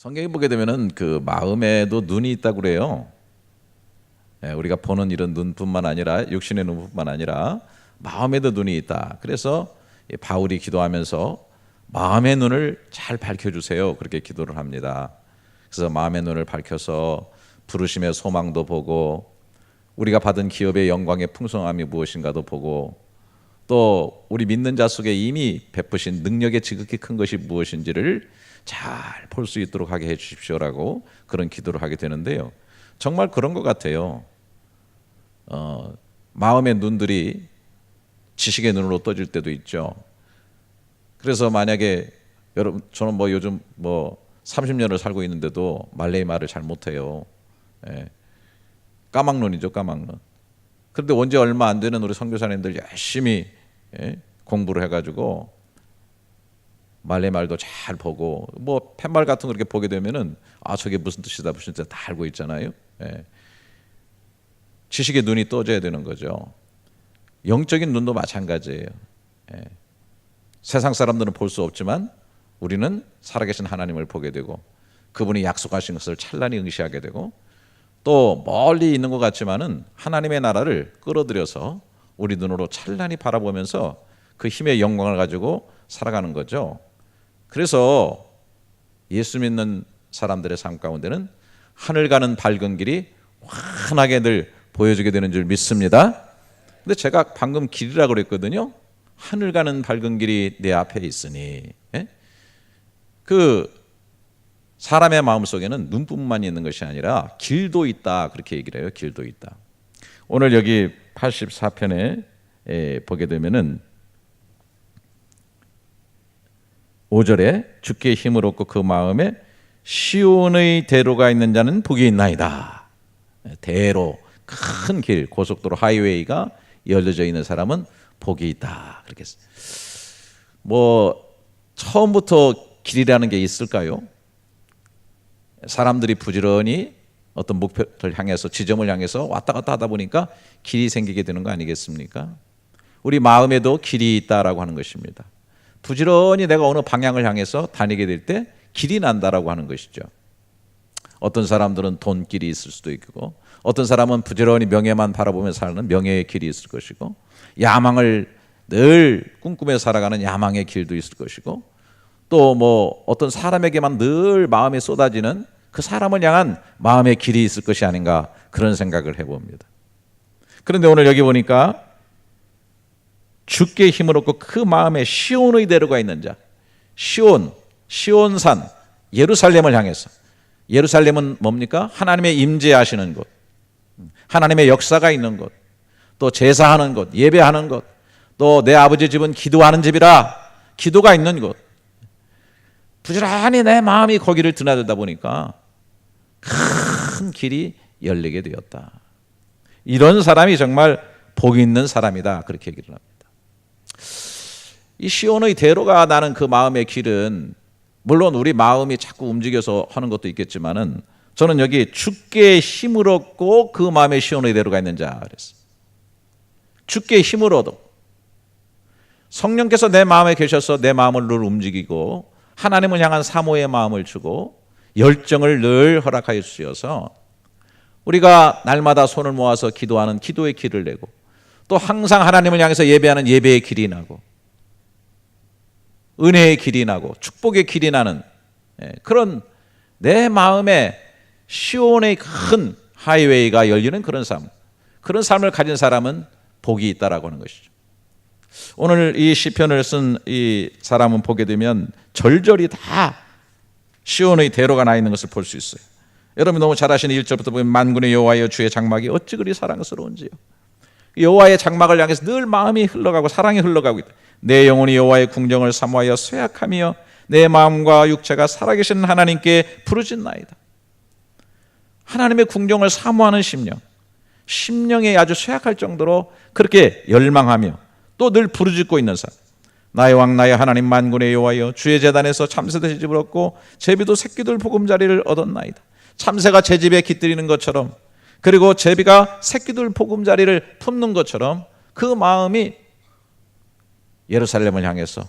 성경에 보게 되면은 그 마음에도 눈이 있다고 그래요. 우리가 보는 이런 눈뿐만 아니라 육신의 눈뿐만 아니라 마음에도 눈이 있다. 그래서 바울이 기도하면서 마음의 눈을 잘 밝혀주세요. 그렇게 기도를 합니다. 그래서 마음의 눈을 밝혀서 부르심의 소망도 보고 우리가 받은 기업의 영광의 풍성함이 무엇인가도 보고 또 우리 믿는 자 속에 이미 베푸신 능력의 지극히 큰 것이 무엇인지를 잘 볼 수 있도록 하게 해 주십시오라고 그런 기도를 하게 되는데요. 정말 그런 것 같아요. 마음의 눈들이 지식의 눈으로 떠질 때도 있죠. 그래서 만약에 여러분 저는 요즘 30년을 살고 있는데도 말레이 말을 잘 못해요. 까막눈이죠, 까막눈. 그런데 언제 얼마 안 되는 우리 선교사님들 열심히 공부를 해가지고 말레이 말도 잘 보고 팻말 같은 거 이렇게 보게 되면은 저게 무슨 뜻이다 무슨 뜻이다 다 알고 있잖아요. 지식의 눈이 떠져야 되는 거죠. 영적인 눈도 마찬가지예요. 세상 사람들은 볼 수 없지만 우리는 살아계신 하나님을 보게 되고 그분이 약속하신 것을 찬란히 응시하게 되고 또 멀리 있는 것 같지만은 하나님의 나라를 끌어들여서 우리 눈으로 찬란히 바라보면서 그 힘의 영광을 가지고 살아가는 거죠. 그래서 예수 믿는 사람들의 삶 가운데는 하늘 가는 밝은 길이 환하게 늘 보여주게 되는 줄 믿습니다. 근데 제가 방금 길이라고 그랬거든요. 하늘 가는 밝은 길이 내 앞에 있으니 그 사람의 마음속에는 눈뿐만 있는 것이 아니라 길도 있다 그렇게 얘기를 해요. 길도 있다. 오늘 여기 84편에 보게 되면은 5절에 주께 힘을 얻고 그 마음에 시온의 대로가 있는 자는 복이 있나이다. 대로 큰 길 고속도로 하이웨이가 열려져 있는 사람은 복이 있다. 그렇게 처음부터 길이라는 게 있을까요? 사람들이 부지런히 어떤 목표를 향해서 지점을 향해서 왔다 갔다 하다 보니까 길이 생기게 되는 거 아니겠습니까? 우리 마음에도 길이 있다라고 하는 것입니다. 부지런히 내가 어느 방향을 향해서 다니게 될 때 길이 난다라고 하는 것이죠. 어떤 사람들은 돈길이 있을 수도 있고 어떤 사람은 부지런히 명예만 바라보면서 사는 명예의 길이 있을 것이고 야망을 늘 꿈꾸며 살아가는 야망의 길도 있을 것이고 또 어떤 사람에게만 늘 마음에 쏟아지는 그 사람을 향한 마음의 길이 있을 것이 아닌가 그런 생각을 해봅니다. 그런데 오늘 여기 보니까 주께 힘을 얻고 그 마음에 시온의 대로가 있는 자, 시온산 예루살렘을 향해서. 예루살렘은 뭡니까? 하나님의 임재하시는 곳, 하나님의 역사가 있는 곳, 또 제사하는 곳, 예배하는 곳, 또 내 아버지 집은 기도하는 집이라 기도가 있는 곳. 부지런히 내 마음이 거기를 드나들다 보니까 큰 길이 열리게 되었다. 이런 사람이 정말 복이 있는 사람이다 그렇게 얘기를 합니다. 이 시온의 대로가 나는 그 마음의 길은 물론 우리 마음이 자꾸 움직여서 하는 것도 있겠지만은 저는 여기 주께 힘을 얻고 그 마음에 시온의 대로가 있는 자 그랬어요. 주께 힘을 얻어 성령께서 내 마음에 계셔서 내 마음을 늘 움직이고 하나님을 향한 사모의 마음을 주고 열정을 늘 허락하여 주셔서 우리가 날마다 손을 모아서 기도하는 기도의 길을 내고 또 항상 하나님을 향해서 예배하는 예배의 길이 나고 은혜의 길이 나고 축복의 길이 나는 그런 내 마음에 시온의 큰 하이웨이가 열리는 그런 삶을 가진 사람은 복이 있다라고 하는 것이죠. 오늘 이 시편을 쓴 이 사람은 보게 되면 절절히 다 시온의 대로가 나 있는 것을 볼 수 있어요. 여러분 너무 잘 아시는 1절부터 보면 만군의 여호와여 주의 장막이 어찌 그리 사랑스러운지요. 여호와의 장막을 향해서 늘 마음이 흘러가고 사랑이 흘러가고 있다. 내 영혼이 여호와의 궁정을 사모하여 쇠약하며 내 마음과 육체가 살아계신 하나님께 부르짖나이다. 하나님의 궁정을 사모하는 심령이 아주 쇠약할 정도로 그렇게 열망하며 또 늘 부르짖고 있는 사람. 나의 왕 나의 하나님 만군의 여호와여 주의 제단에서 참새도 제 집을 얻고 제비도 새끼들 보금자리를 얻었나이다. 참새가 제 집에 깃들이는 것처럼 그리고 제비가 새끼들 보금자리를 품는 것처럼 그 마음이 예루살렘을 향해서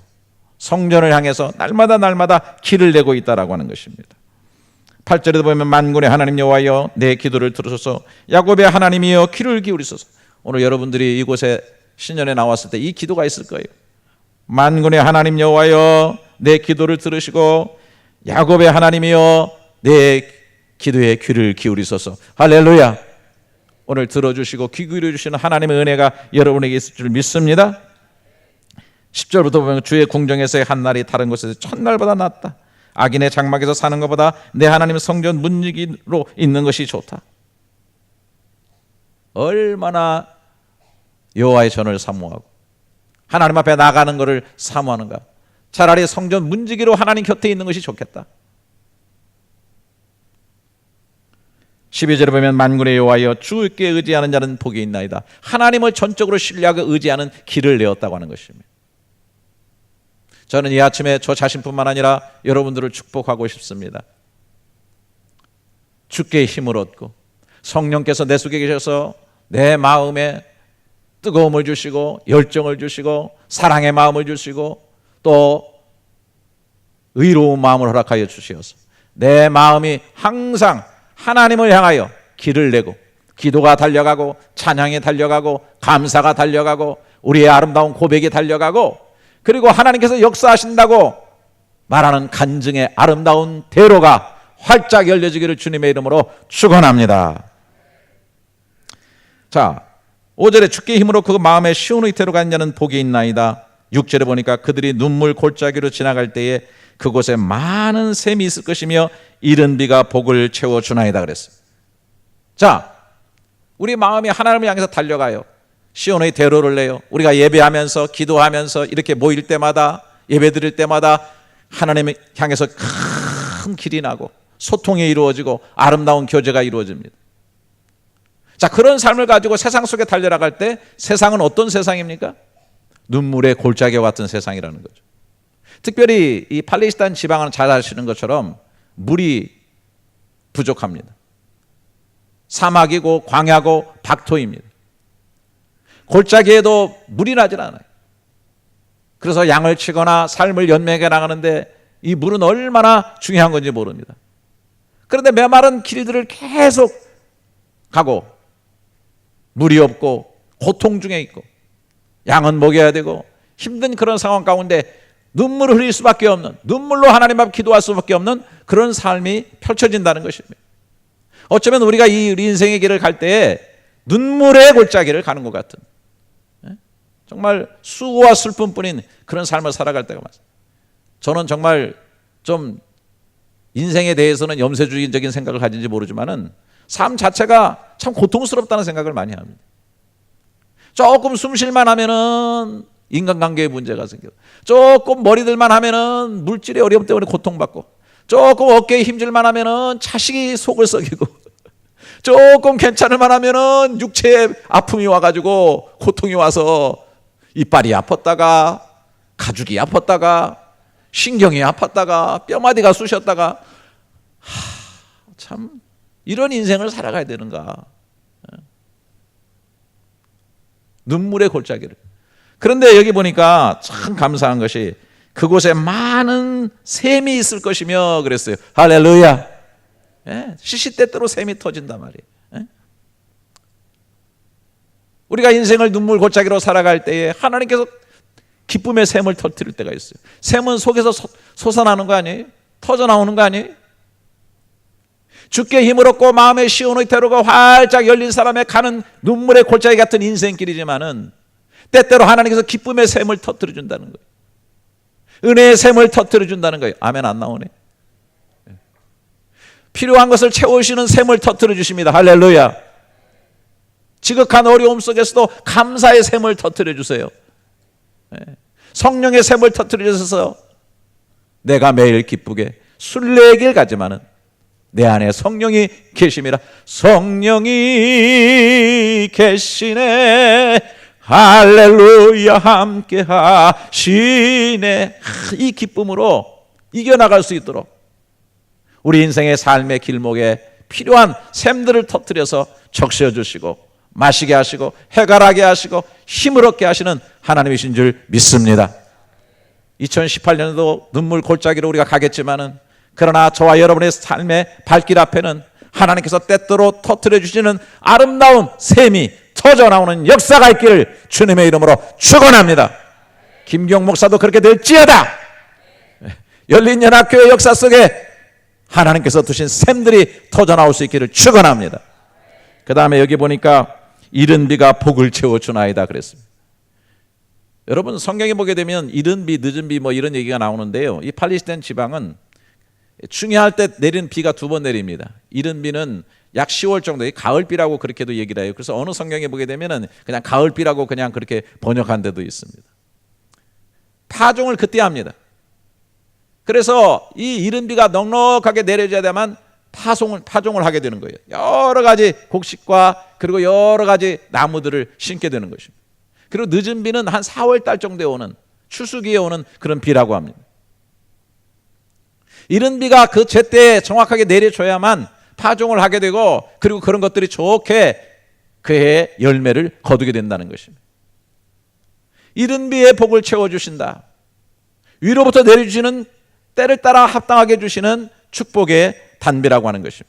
성전을 향해서 날마다 길을 내고 있다라고 하는 것입니다. 8절에도 보면 만군의 하나님 여호와여 내 기도를 들으소서. 야곱의 하나님이여 귀를 기울이소서. 오늘 여러분들이 이곳에 신년에 나왔을 때 이 기도가 있을 거예요. 만군의 하나님 여호와여 내 기도를 들으시고 야곱의 하나님이여 내 기도에 귀를 기울이소서. 할렐루야. 오늘 들어주시고 귀 기울여주시는 하나님의 은혜가 여러분에게 있을 줄 믿습니다. 10절부터 보면 주의 궁정에서의 한 날이 다른 곳에서 천날보다 낫다. 악인의 장막에서 사는 것보다 내 하나님 성전 문지기로 있는 것이 좋다. 얼마나 여호와의 전을 사모하고 하나님 앞에 나가는 것을 사모하는가. 차라리 성전 문지기로 하나님 곁에 있는 것이 좋겠다. 12절에 보면 만군의 여호와여 주께 의지하는 자는 복이 있나이다. 하나님을 전적으로 신뢰하고 의지하는 길을 내었다고 하는 것입니다. 저는 이 아침에 저 자신뿐만 아니라 여러분들을 축복하고 싶습니다. 주께 힘을 얻고 성령께서 내 속에 계셔서 내 마음에 뜨거움을 주시고 열정을 주시고 사랑의 마음을 주시고 또 의로운 마음을 허락하여 주시어서 내 마음이 항상 하나님을 향하여 길을 내고 기도가 달려가고 찬양이 달려가고 감사가 달려가고 우리의 아름다운 고백이 달려가고 그리고 하나님께서 역사하신다고 말하는 간증의 아름다운 대로가 활짝 열려지기를 주님의 이름으로 축원합니다. 자, 5절에 주께 힘으로 그 마음에 시온의 대로 가는 자는 복이 있나이다. 6절에 보니까 그들이 눈물 골짜기로 지나갈 때에 그곳에 많은 샘이 있을 것이며 이른 비가 복을 채워주나이다 그랬어요. 자, 우리 마음이 하나님을 향해서 달려가요. 시온의 대로를 내요. 우리가 예배하면서 기도하면서 이렇게 모일 때마다 예배 드릴 때마다 하나님을 향해서 큰 길이 나고 소통이 이루어지고 아름다운 교제가 이루어집니다. 자, 그런 삶을 가지고 세상 속에 달려나갈 때 세상은 어떤 세상입니까? 눈물의 골짜기와 같은 세상이라는 거죠. 특별히 이 팔레스타인 지방은 잘 아시는 것처럼 물이 부족합니다. 사막이고 광야고 박토입니다. 골짜기에도 물이 나질 않아요. 그래서 양을 치거나 삶을 연맥해 나가는데 이 물은 얼마나 중요한 건지 모릅니다. 그런데 메마른 길들을 계속 가고 물이 없고 고통 중에 있고 양은 먹여야 되고 힘든 그런 상황 가운데 눈물을 흘릴 수밖에 없는, 눈물로 하나님 앞 기도할 수밖에 없는 그런 삶이 펼쳐진다는 것입니다. 어쩌면 우리가 이 인생의 길을 갈 때에 눈물의 골짜기를 가는 것 같은, 정말 수고와 슬픔뿐인 그런 삶을 살아갈 때가 많습니다. 저는 정말 좀 인생에 대해서는 염세주의적인 생각을 가진지 모르지만은 삶 자체가 참 고통스럽다는 생각을 많이 합니다. 조금 숨 쉴만 하면은 인간관계에 문제가 생겨, 조금 머리들만 하면은 물질의 어려움 때문에 고통받고, 조금 어깨에 힘줄만 하면은 자식이 속을 썩이고, 조금 괜찮을만 하면은 육체에 아픔이 와가지고 고통이 와서 이빨이 아팠다가 가죽이 아팠다가 신경이 아팠다가 뼈마디가 쑤셨다가, 참 이런 인생을 살아가야 되는가. 눈물의 골짜기를. 그런데 여기 보니까 참 감사한 것이 그곳에 많은 샘이 있을 것이며 그랬어요. 할렐루야. 시시때때로 샘이 터진단 말이에요. 우리가 인생을 눈물 골짜기로 살아갈 때에 하나님께서 기쁨의 샘을 터뜨릴 때가 있어요. 샘은 속에서 솟아나는 거 아니에요? 터져나오는 거 아니에요? 주께 힘을 얻고 마음의 시온의 대로가 활짝 열린 사람의 가는 눈물의 골짜기 같은 인생길이지만은 때때로 하나님께서 기쁨의 샘을 터뜨려 준다는 거예요. 은혜의 샘을 터뜨려 준다는 거예요. 아멘 안 나오네. 필요한 것을 채우시는 샘을 터뜨려 주십니다. 할렐루야. 지극한 어려움 속에서도 감사의 샘을 터뜨려 주세요. 성령의 샘을 터뜨려 주셔서 내가 매일 기쁘게 순례의 길 가지만은 내 안에 성령이 계심이라. 성령이 계시네 할렐루야 함께 하시네. 이 기쁨으로 이겨나갈 수 있도록 우리 인생의 삶의 길목에 필요한 샘들을 터뜨려서 적셔 주시고 마시게 하시고 해갈하게 하시고 힘을 얻게 하시는 하나님이신 줄 믿습니다. 2018년도 눈물 골짜기로 우리가 가겠지만은 그러나 저와 여러분의 삶의 발길 앞에는 하나님께서 때때로 터뜨려 주시는 아름다운 샘이 터져나오는 역사가 있기를 주님의 이름으로 축원합니다. 김경 목사도 그렇게 될지어다. 열린연합교회 역사 속에 하나님께서 두신 샘들이 터져나올 수 있기를 축원합니다. 그 다음에 여기 보니까 이른 비가 복을 채워주나이다 그랬습니다. 여러분 성경에 보게 되면 이른 비, 늦은 비 뭐 이런 얘기가 나오는데요. 이 팔레스타인 지방은 중요할 때 내리는 비가 두 번 내립니다. 이른 비는 약 10월 정도의 가을비라고 그렇게도 얘기를 해요. 그래서 어느 성경에 보게 되면은 그냥 가을비라고 그냥 그렇게 번역한 데도 있습니다. 파종을 그때 합니다. 그래서 이 이른 비가 넉넉하게 내려져야 되면 파종을 하게 되는 거예요. 여러 가지 곡식과 그리고 여러 가지 나무들을 심게 되는 것입니다. 그리고 늦은 비는 한 4월 달 정도에 오는 추수기에 오는 그런 비라고 합니다. 이른 비가 그 제때에 정확하게 내려줘야만 파종을 하게 되고 그리고 그런 것들이 좋게 그의 열매를 거두게 된다는 것입니다. 이른 비의 복을 채워주신다. 위로부터 내려주시는 때를 따라 합당하게 주시는 축복의 단비라고 하는 것입니다.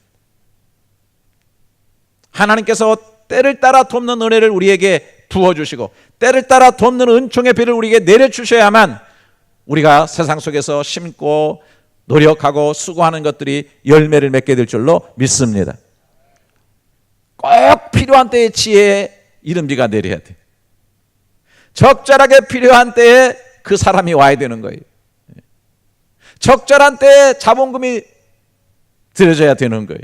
하나님께서 때를 따라 돕는 은혜를 우리에게 부어주시고 때를 따라 돕는 은총의 비를 우리에게 내려주셔야만 우리가 세상 속에서 심고 노력하고 수고하는 것들이 열매를 맺게 될 줄로 믿습니다. 꼭 필요한 때의 지혜에 이른 비가 내려야 돼. 적절하게 필요한 때에 그 사람이 와야 되는 거예요. 적절한 때에 자본금이 들여져야 되는 거예요.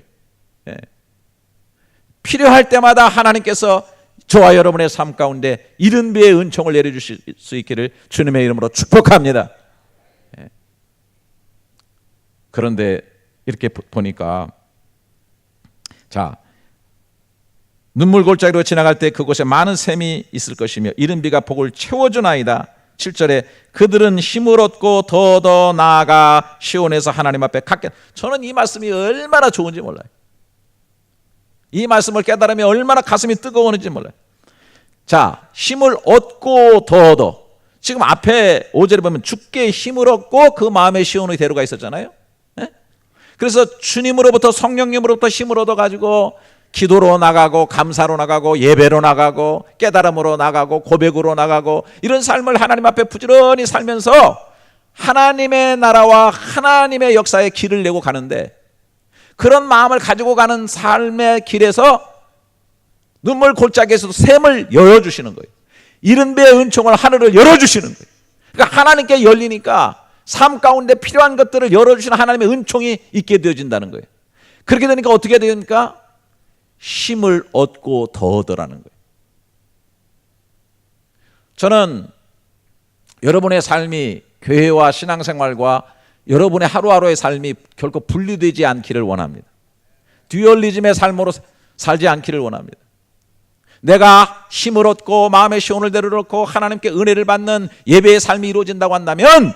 필요할 때마다 하나님께서 저와 여러분의 삶 가운데 이른 비의 은총을 내려주실 수 있기를 주님의 이름으로 축복합니다. 그런데 이렇게 보니까 자 눈물 골짜기로 지나갈 때 그곳에 많은 샘이 있을 것이며 이른 비가 복을 채워주나이다. 7절에 그들은 힘을 얻고 더 나아가 시온에서 하나님 앞에 갖게. 저는 이 말씀이 얼마나 좋은지 몰라요. 이 말씀을 깨달으면 얼마나 가슴이 뜨거워지는지 몰라요. 자, 힘을 얻고 더 지금 앞에 5절에 보면 주께 힘을 얻고 그 마음에 시온의 대로가 있었잖아요. 그래서 주님으로부터 성령님으로부터 힘을 얻어가지고 기도로 나가고 감사로 나가고 예배로 나가고 깨달음으로 나가고 고백으로 나가고 이런 삶을 하나님 앞에 부지런히 살면서 하나님의 나라와 하나님의 역사에 길을 내고 가는데 그런 마음을 가지고 가는 삶의 길에서 눈물 골짜기에서도 샘을 열어주시는 거예요. 이른 비의 은총을 하늘을 열어주시는 거예요. 그러니까 하나님께 열리니까 삶 가운데 필요한 것들을 열어주시는 하나님의 은총이 있게 되어진다는 거예요. 그렇게 되니까 어떻게 됩니까? 힘을 얻고 더 얻으라는 거예요. 저는 여러분의 삶이 교회와 신앙생활과 여러분의 하루하루의 삶이 결코 분리되지 않기를 원합니다. 듀얼리즘의 삶으로 살지 않기를 원합니다. 내가 힘을 얻고 마음의 시온을 내려놓고 하나님께 은혜를 받는 예배의 삶이 이루어진다고 한다면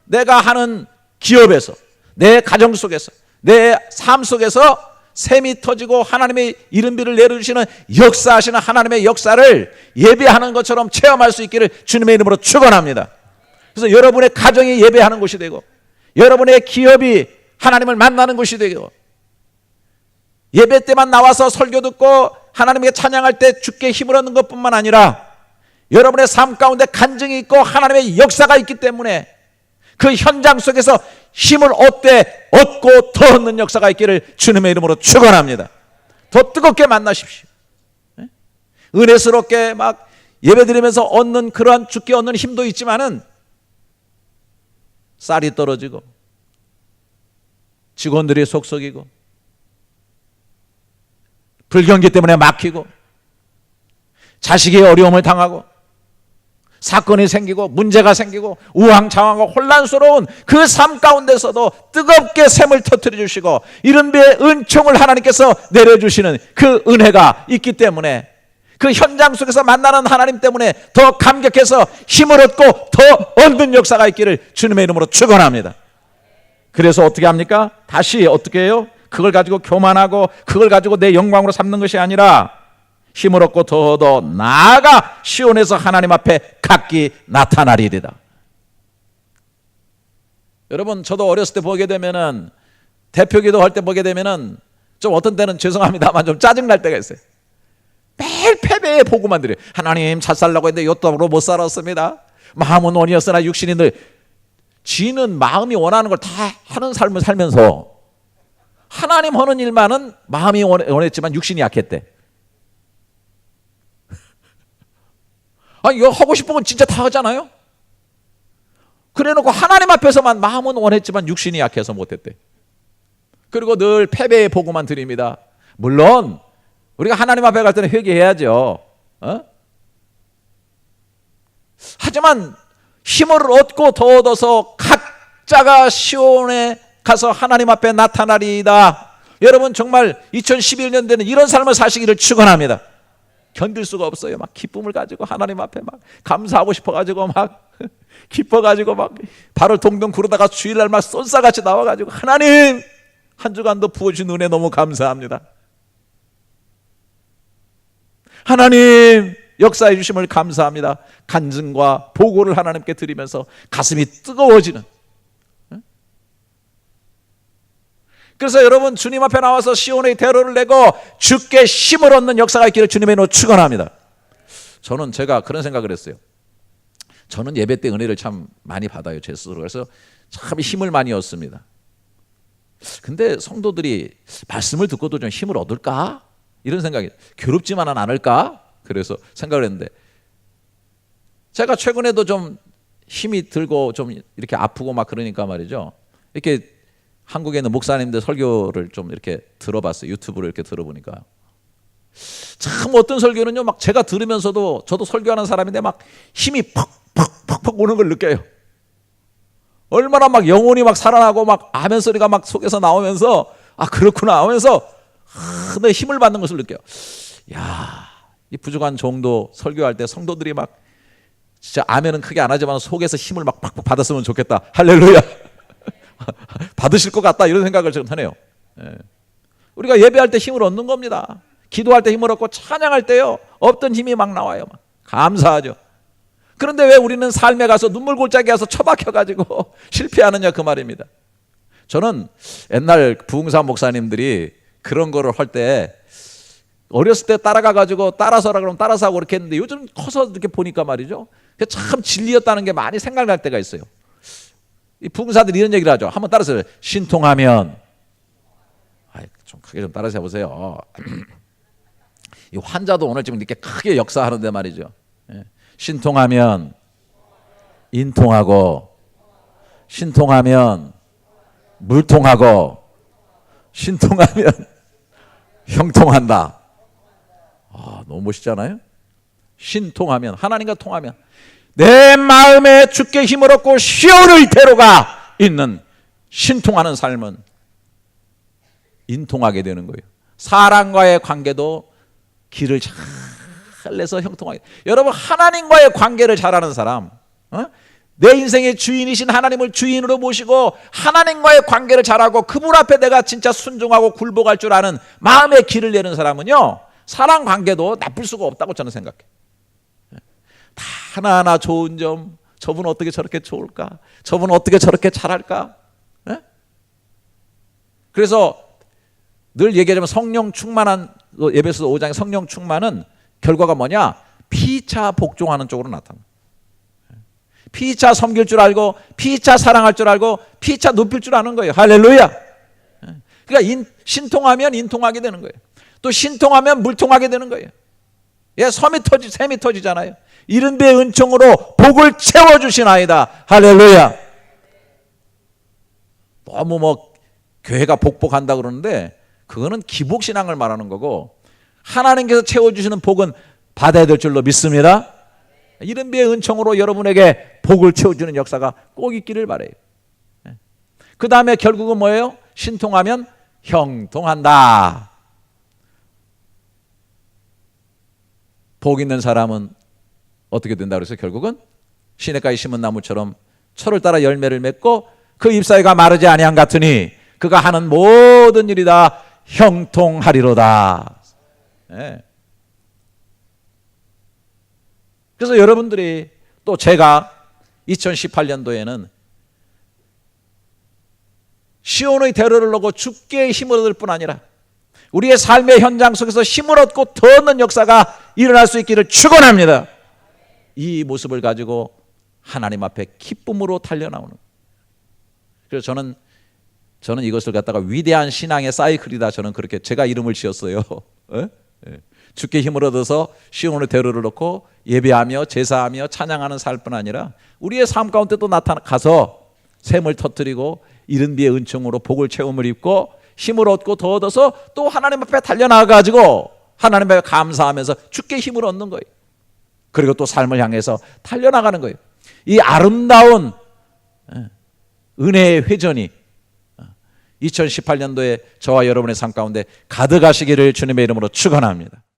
내가 하는 기업에서 내 가정 속에서 내 삶 속에서 샘이 터지고 하나님의 이른 비를 내려주시는 역사하시는 하나님의 역사를 예배하는 것처럼 체험할 수 있기를 주님의 이름으로 축원합니다. 그래서 여러분의 가정이 예배하는 곳이 되고 여러분의 기업이 하나님을 만나는 곳이 되고 예배 때만 나와서 설교 듣고 하나님께 찬양할 때 주께 힘을 얻는 것뿐만 아니라 여러분의 삶 가운데 간증이 있고 하나님의 역사가 있기 때문에 그 현장 속에서 힘을 얻고 더 얻는 역사가 있기를 주님의 이름으로 축원합니다. 더 뜨겁게 만나십시오. 은혜스럽게 막 예배드리면서 얻는 그러한 주께 얻는 힘도 있지만은 쌀이 떨어지고 직원들이 속썩이고 불경기 때문에 막히고 자식이 어려움을 당하고 사건이 생기고 문제가 생기고 우왕좌왕하고 혼란스러운 그 삶 가운데서도 뜨겁게 샘을 터뜨려 주시고 이른 비의 은총을 하나님께서 내려주시는 그 은혜가 있기 때문에 그 현장 속에서 만나는 하나님 때문에 더 감격해서 힘을 얻고 더 얻는 역사가 있기를 주님의 이름으로 축원합니다. 그래서 어떻게 합니까? 다시 어떻게 해요? 그걸 가지고 교만하고 그걸 가지고 내 영광으로 삼는 것이 아니라 힘을 얻고 더 나아가 시온에서 하나님 앞에 각기 나타나리이다. 여러분 저도 어렸을 때 보게 되면은 대표기도 할 때 보게 되면은 좀 어떤 때는 죄송합니다만 좀 짜증날 때가 있어요. 매일 패배의 보고만 드려요. 하나님 잘 살라고 했는데 요떡으로 못 살았습니다. 마음은 원이었으나 육신이 늘. 지는 마음이 원하는 걸 다 하는 삶을 살면서 하나님 하는 일만은 마음이 원했지만 육신이 약했대. 아니 이거 하고 싶은 건 진짜 다 하잖아요. 그래놓고 하나님 앞에서만 마음은 원했지만 육신이 약해서 못했대. 그리고 늘 패배의 보고만 드립니다. 물론 우리가 하나님 앞에 갈 때는 회개해야죠. 하지만 힘을 얻고 더 얻어서 각자가 시온에 가서 하나님 앞에 나타나리이다. 여러분 정말 2011년대는 이런 삶을 사시기를 축원합니다. 견딜 수가 없어요. 막 기쁨을 가지고 하나님 앞에 막 감사하고 싶어가지고 막 기뻐가지고 막 발을 동동 구르다가 주일날 막 쏜싸같이 나와가지고 하나님 한 주간도 부어주신 은혜 너무 감사합니다. 하나님 역사해 주심을 감사합니다. 간증과 보고를 하나님께 드리면서 가슴이 뜨거워지는. 그래서 여러분 주님 앞에 나와서 시온의 대로를 내고 주께 힘을 얻는 역사가 있기를 주님의 이름으로 축원합니다. 저는 제가 그런 생각을 했어요. 저는 예배 때 은혜를 참 많이 받아요, 제 스스로. 그래서 참 힘을 많이 얻습니다. 근데 성도들이 말씀을 듣고도 좀 힘을 얻을까? 이런 생각이, 괴롭지만은 않을까? 그래서 생각을 했는데, 제가 최근에도 좀 힘이 들고 좀 이렇게 아프고 막 그러니까 말이죠. 이렇게 한국에 있는 목사님들 설교를 좀 이렇게 들어봤어요. 유튜브로 이렇게 들어보니까. 참 어떤 설교는요, 막 제가 들으면서도 저도 설교하는 사람인데 막 힘이 팍팍팍팍 오는 걸 느껴요. 얼마나 막 영혼이 막 살아나고 막 아멘 소리가 막 속에서 나오면서 아 그렇구나 하면서 내 힘을 받는 것을 느껴요. 야, 이 부족한 종도 설교할 때 성도들이 막 진짜 아멘은 크게 안 하지만 속에서 힘을 막 팍팍 받았으면 좋겠다. 할렐루야. 받으실 것 같다 이런 생각을 지금 하네요. 예. 우리가 예배할 때 힘을 얻는 겁니다. 기도할 때 힘을 얻고 찬양할 때요 없던 힘이 막 나와요. 막 감사하죠. 그런데 왜 우리는 삶에 가서 눈물 골짜기에 가서 처박혀가지고 실패하느냐 그 말입니다. 저는 옛날 부흥사 목사님들이 그런 거를 할 때 어렸을 때 따라가가지고 따라서라 그러면 따라서 하고 그렇게 했는데 요즘 커서 이렇게 보니까 말이죠. 참 진리였다는 게 많이 생각날 때가 있어요. 이 부흥사들이 이런 얘기를 하죠. 한번 따라서 신통하면, 좀 크게 좀 따라서 해보세요. 이 환자도 오늘 지금 이렇게 크게 역사하는데 말이죠. 신통하면 인통하고, 신통하면 물통하고, 신통하면 형통한다. 너무 멋있잖아요. 신통하면, 하나님과 통하면 내 마음에 주께 힘을 얻고 시온의 대로가 있는 신통하는 삶은 인통하게 되는 거예요. 사람과의 관계도 길을 잘 내서 형통하게. 여러분 하나님과의 관계를 잘하는 사람, 내 인생의 주인이신 하나님을 주인으로 모시고 하나님과의 관계를 잘하고 그분 앞에 내가 진짜 순종하고 굴복할 줄 아는 마음의 길을 내는 사람은요 사람 관계도 나쁠 수가 없다고 저는 생각해요. 다 하나하나 좋은 점, 저분 어떻게 저렇게 좋을까? 저분 어떻게 저렇게 잘할까? 그래서 늘 얘기하자면 성령 충만한, 에베소서 5장의 성령 충만은 결과가 뭐냐? 피차 복종하는 쪽으로 나타나. 피차 섬길 줄 알고, 피차 사랑할 줄 알고, 피차 높일 줄 아는 거예요. 할렐루야. 그러니까 신통하면 인통하게 되는 거예요. 또 신통하면 물통하게 되는 거예요. 샘이 터지잖아요. 이른 배의 은총으로 복을 채워주시나이다. 할렐루야. 너무 교회가 복복한다 그러는데 그거는 기복신앙을 말하는 거고 하나님께서 채워주시는 복은 받아야 될 줄로 믿습니다. 이른 배의 은총으로 여러분에게 복을 채워주는 역사가 꼭 있기를 바라요. 그 다음에 결국은 뭐예요? 신통하면 형통한다. 복 있는 사람은 어떻게 된다 그래서 결국은 시냇가에 심은 나무처럼 철을 따라 열매를 맺고 그 잎사귀가 마르지 아니함 같으니 그가 하는 모든 일이 다 형통하리로다. 네. 그래서 여러분들이 또 제가 2018년도에는 시온의 대로를 놓고 주께 힘을 얻을 뿐 아니라 우리의 삶의 현장 속에서 힘을 얻고 더 얻는 역사가 일어날 수 있기를 축원합니다. 이 모습을 가지고 하나님 앞에 기쁨으로 달려나오는. 그래서 저는 이것을 갖다가 위대한 신앙의 사이클이다. 저는 그렇게 제가 이름을 지었어요. 주께 힘을 얻어서 시온의 대로를 놓고 예배하며 제사하며 찬양하는 삶뿐 아니라 우리의 삶 가운데도 가서 샘을 터뜨리고 이른 비의 은총으로 복을 체험을 입고 힘을 얻고 더 얻어서 또 하나님 앞에 달려나가가지고 하나님 앞에 감사하면서 주께 힘을 얻는 거예요. 그리고 또 삶을 향해서 달려나가는 거예요. 이 아름다운 은혜의 회전이 2018년도에 저와 여러분의 삶 가운데 가득하시기를 주님의 이름으로 축원합니다.